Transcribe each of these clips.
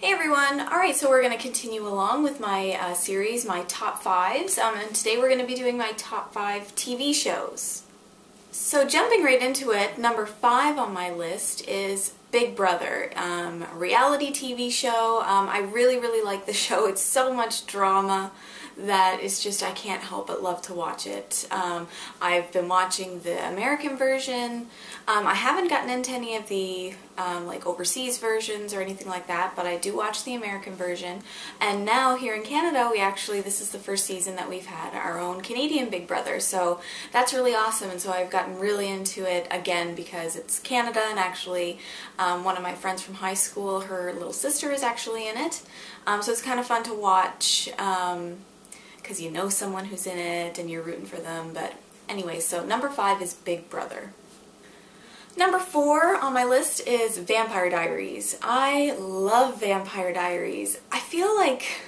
Hey everyone! Alright, so we're going to continue along with my series, my top fives, and today we're going to be doing my top 5 TV shows. So jumping right into it, number 5 on my list is Big Brother, a reality TV show. I really like the show. It's so much drama that it's just, I can't help but love to watch it. I've been watching the American version. I haven't gotten into any of the like overseas versions or anything like that, but I do watch the American version. And now here in Canada, this is the first season that we've had our own Canadian Big Brother, so that's really awesome. And so I've gotten really into it again because it's Canada, and actually one of my friends from high school, her little sister is actually in it. So it's kind of fun to watch because you know someone who's in it and you're rooting for them. But anyway, so number 5 is Big Brother. Number 4 on my list is Vampire Diaries. I love Vampire Diaries. I feel like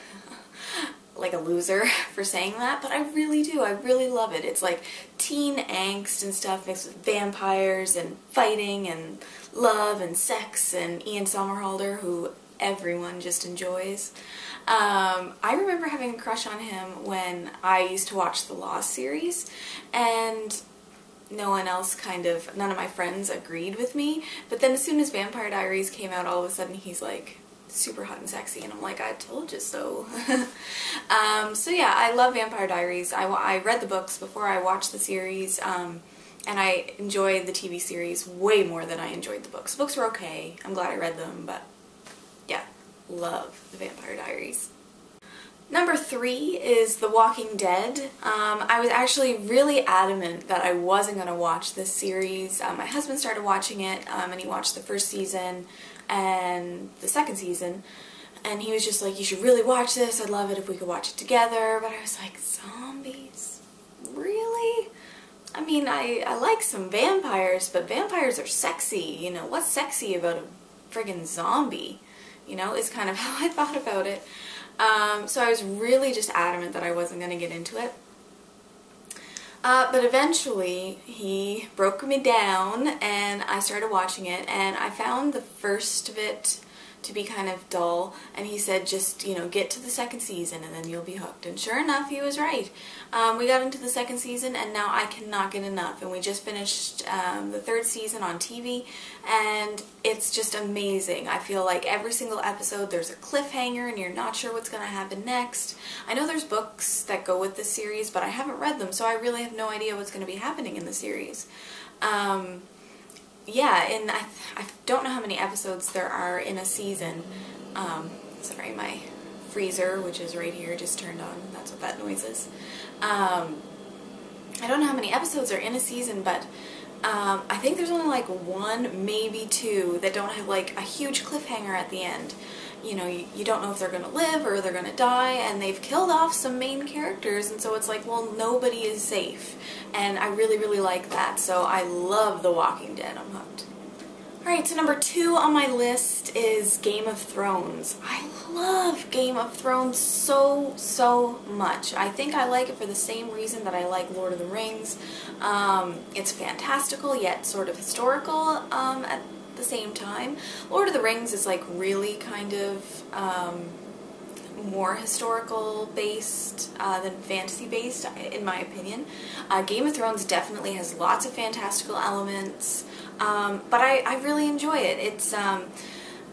a loser for saying that, but I really do. I really love it. It's like teen angst and stuff mixed with vampires and fighting and love and sex and Ian Somerhalder, who everyone just enjoys. I remember having a crush on him when I used to watch the Lost series, and none of my friends agreed with me, but then as soon as Vampire Diaries came out, all of a sudden he's like super hot and sexy, and I'm like, I told you so. So yeah, I love Vampire Diaries. I read the books before I watched the series, and I enjoyed the TV series way more than I enjoyed the books. The books were okay. I'm glad I read them, but yeah, love the Vampire Diaries. Number 3 is The Walking Dead. I was actually really adamant that I wasn't going to watch this series. My husband started watching it, and he watched the first season and the second season, and he was just like, you should really watch this, I'd love it if we could watch it together. But I was like, zombies? Really? I mean, I like some vampires, but vampires are sexy, you know, what's sexy about a friggin' zombie? You know, is kind of how I thought about it. So I was really just adamant that I wasn't going to get into it. But eventually he broke me down and I started watching it, and I found the first of it to be kind of dull, and he said, just, you know, get to the second season and then you'll be hooked. And sure enough, he was right. We got into the second season and now I cannot get enough, and we just finished the third season on TV, and it's just amazing. I feel like every single episode there's a cliffhanger and you're not sure what's going to happen next. I know there's books that go with this series, but I haven't read them, so I really have no idea what's going to be happening in the series. Yeah, and I don't know how many episodes there are in a season. Sorry, my freezer, which is right here, just turned on. That's what that noise is. I don't know how many episodes are in a season, but I think there's only like 1, maybe 2 that don't have like a huge cliffhanger at the end. You know, you don't know if they're going to live or they're going to die, and they've killed off some main characters, and so it's like, well, nobody is safe. And I really like that, so I love The Walking Dead. I'm hooked. Alright, so number 2 on my list is Game of Thrones. I love Game of Thrones so much. I think I like it for the same reason that I like Lord of the Rings. It's fantastical, yet sort of historical at the same time. Lord of the Rings is like really kind of more historical based than fantasy based, in my opinion. Game of Thrones definitely has lots of fantastical elements, but I really enjoy it. It's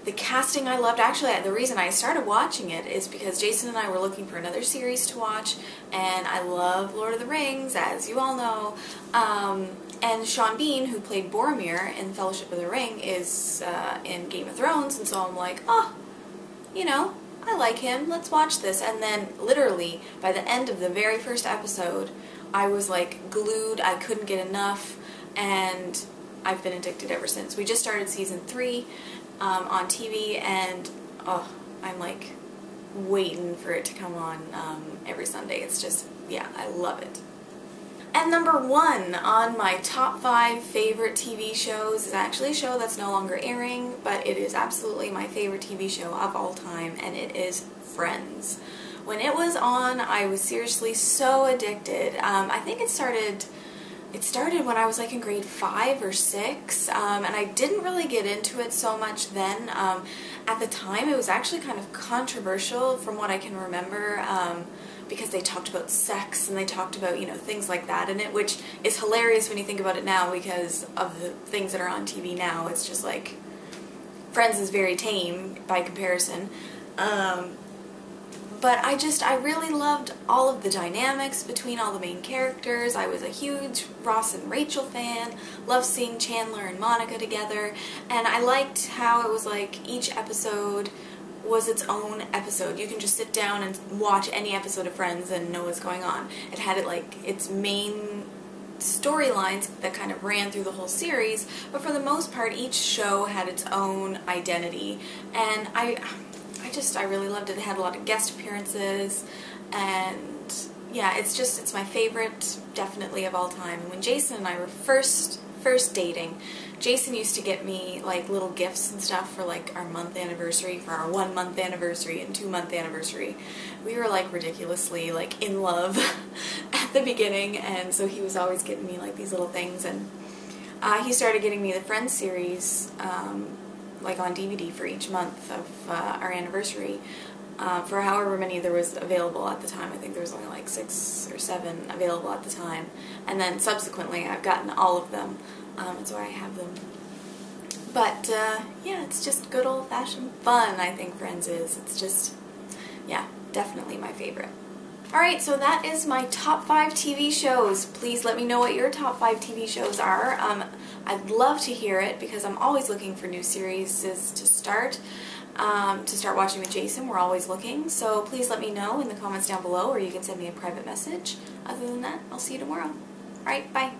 the casting I loved. Actually, the reason I started watching it is because Jason and I were looking for another series to watch, and I love Lord of the Rings, as you all know. And Sean Bean, who played Boromir in Fellowship of the Ring, is in Game of Thrones, and so I'm like, oh, you know, I like him, let's watch this. And then literally by the end of the very first episode, I was like glued, I couldn't get enough, and I've been addicted ever since. We just started season 3 on TV, and oh, I'm like waiting for it to come on every Sunday. It's just, yeah, I love it. And number 1 on my top 5 favorite TV shows is actually a show that's no longer airing, but it is absolutely my favorite TV show of all time, and it is Friends. When it was on, I was seriously so addicted. I think it started when I was like in grade 5 or 6, and I didn't really get into it so much then. At the time, it was actually kind of controversial from what I can remember, because they talked about sex and they talked about, you know, things like that in it, which is hilarious when you think about it now because of the things that are on TV now. It's just like, Friends is very tame by comparison. But I really loved all of the dynamics between all the main characters. I was a huge Ross and Rachel fan, loved seeing Chandler and Monica together, and I liked how it was like each episode was its own episode. You can just sit down and watch any episode of Friends and know what's going on. It had its main storylines that kind of ran through the whole series, but for the most part each show had its own identity, and I really loved it. It had a lot of guest appearances, and yeah, it's my favorite, definitely, of all time. When Jason and I were first dating, Jason used to get me like little gifts and stuff for like our month anniversary, for our 1 month anniversary and 2 month anniversary. We were like ridiculously like in love at the beginning, and so he was always getting me like these little things, and he started getting me the Friends series like on DVD for each month of our anniversary, for however many there was available at the time. I think there was only like 6 or 7 available at the time, and then subsequently I've gotten all of them, and so I have them. But yeah, it's just good old-fashioned fun, I think Friends is. It's just, yeah, definitely my favorite. Alright, so that is my top 5 TV shows. Please let me know what your top 5 TV shows are. I'd love to hear it because I'm always looking for new series to start watching with Jason. We're always looking, so please let me know in the comments down below, or you can send me a private message. Other than that, I'll see you tomorrow. Alright, bye.